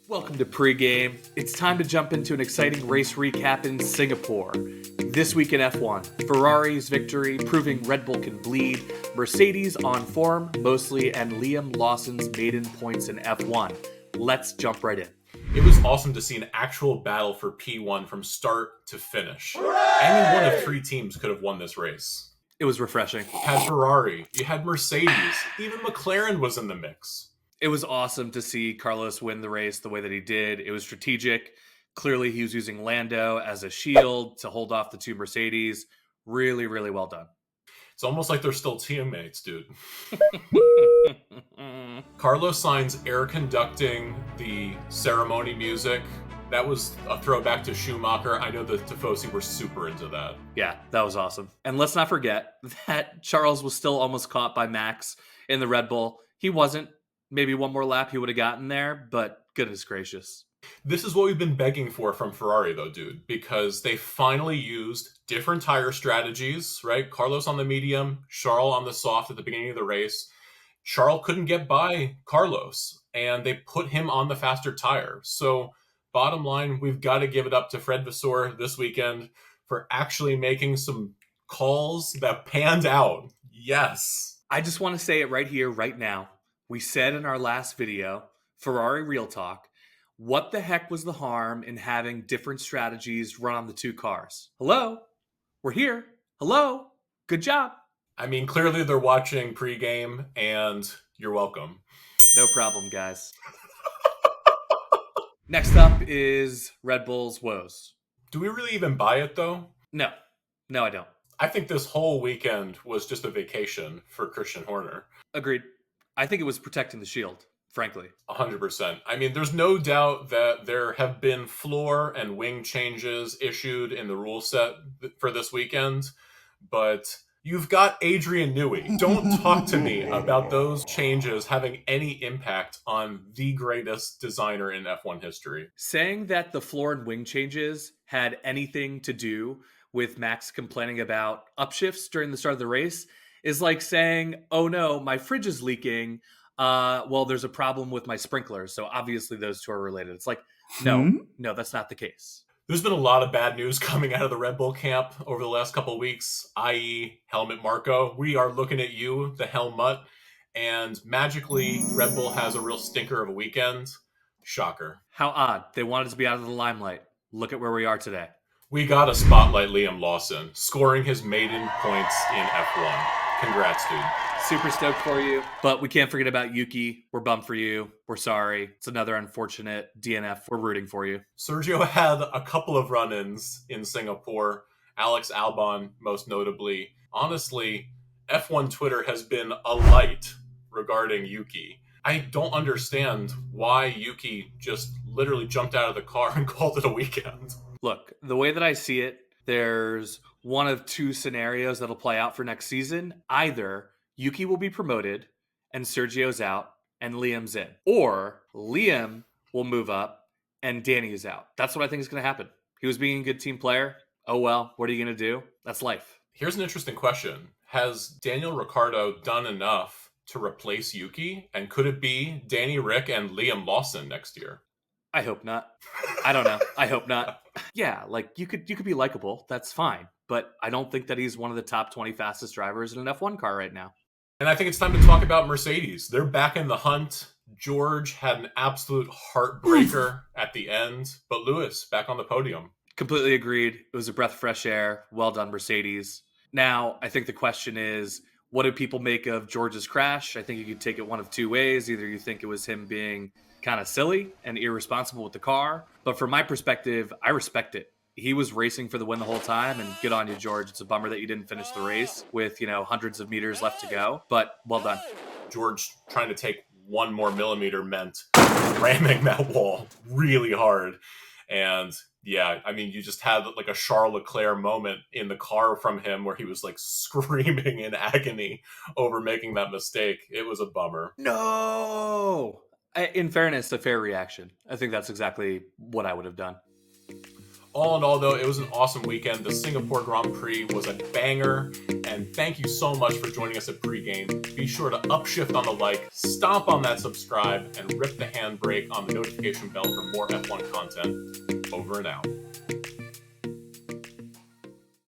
Welcome to Pregame. It's time to jump into an exciting race recap in Singapore. This week in F1, Ferrari's victory proving Red Bull can bleed, Mercedes on form mostly, and Liam Lawson's maiden points in F1. Let's jump right in. It was awesome to see an actual battle for P1 from start to finish. Hooray! Any one of three teams could have won this race. It was refreshing. You had Ferrari, you had Mercedes, even McLaren was in the mix. It was awesome to see Carlos win the race the way that he did. It was strategic. Clearly, he was using Lando as a shield to hold off the two Mercedes. Really, really well done. It's almost like they're still teammates, dude. Carlos Sainz air conducting the ceremony music. That was a throwback to Schumacher. I know the Tifosi were super into that. Yeah, that was awesome. And let's not forget that Charles was still almost caught by Max in the Red Bull. He wasn't. Maybe one more lap he would have gotten there, but goodness gracious. This is what we've been begging for from Ferrari, though, dude, because they finally used different tire strategies, right? Carlos on the medium, Charles on the soft at the beginning of the race. Charles couldn't get by Carlos, and they put him on the faster tire. So, bottom line, we've got to give it up to Fred Vasseur this weekend for actually making some calls that panned out. Yes. I just want to say it right here, right now. We said in our last video, Ferrari Real Talk, what the heck was the harm in having different strategies run on the two cars? Hello? We're here. Hello? Good job. I mean, clearly they're watching pregame, and you're welcome. No problem, guys. Next up is Red Bull's woes. Do we really even buy it, though? No, I don't. I think this whole weekend was just a vacation for Christian Horner. Agreed. I think it was protecting the shield, frankly. 100%. I mean, there's no doubt that there have been floor and wing changes issued in the rule set for this weekend, but you've got Adrian Newey. Don't talk to me about those changes having any impact on the greatest designer in F1 history. Saying that the floor and wing changes had anything to do with Max complaining about upshifts during the start of the race is like saying, oh no, my fridge is leaking. Well, there's a problem with my sprinklers. So obviously those two are related. It's like, no, that's not the case. There's been a lot of bad news coming out of the Red Bull camp over the last couple of weeks, i.e. Helmut Marko. We are looking at you, the Helmut, and magically Red Bull has a real stinker of a weekend. Shocker. How odd. They wanted to be out of the limelight. Look at where we are today. We got to spotlight Liam Lawson, scoring his maiden points in F1. Congrats, dude. Super stoked for you. But we can't forget about Yuki. We're bummed for you. We're sorry. It's another unfortunate DNF. We're rooting for you. Sergio had a couple of run-ins in Singapore. Alex Albon, most notably. Honestly, F1 Twitter has been alight regarding Yuki. I don't understand why Yuki just literally jumped out of the car and called it a weekend. Look, the way that I see it, there's one of two scenarios that'll play out for next season. Either Yuki will be promoted and Sergio's out and Liam's in. Or Liam will move up and Danny is out. That's what I think is going to happen. He was being a good team player. Oh well, what are you going to do? That's life. Here's an interesting question. Has Daniel Ricciardo done enough to replace Yuki? And could it be Danny Rick and Liam Lawson next year? I hope not. I don't know. I hope not. Yeah, like you could be likable. That's fine. But I don't think that he's one of the top 20 fastest drivers in an F1 car right now. And I think it's time to talk about Mercedes. They're back in the hunt. George had an absolute heartbreaker at the end. But Lewis, back on the podium. Completely agreed. It was a breath of fresh air. Well done, Mercedes. Now, I think the question is, what do people make of George's crash? I think you could take it one of two ways. Either you think it was him being kind of silly and irresponsible with the car. But from my perspective, I respect it. He was racing for the win the whole time, and good on you, George. It's a bummer that you didn't finish the race with, hundreds of meters left to go, but well done. George trying to take 1 more millimeter meant ramming that wall really hard. And yeah, I mean, you just had like a Charles Leclerc moment in the car from him where he was like screaming in agony over making that mistake. It was a bummer. No! In fairness, a fair reaction. I think that's exactly what I would have done. All in all, though, it was an awesome weekend. The Singapore Grand Prix was a banger, and thank you so much for joining us at Pregame. Be sure to upshift on the like, stomp on that subscribe, and rip the handbrake on the notification bell for more F1 content. Over and out.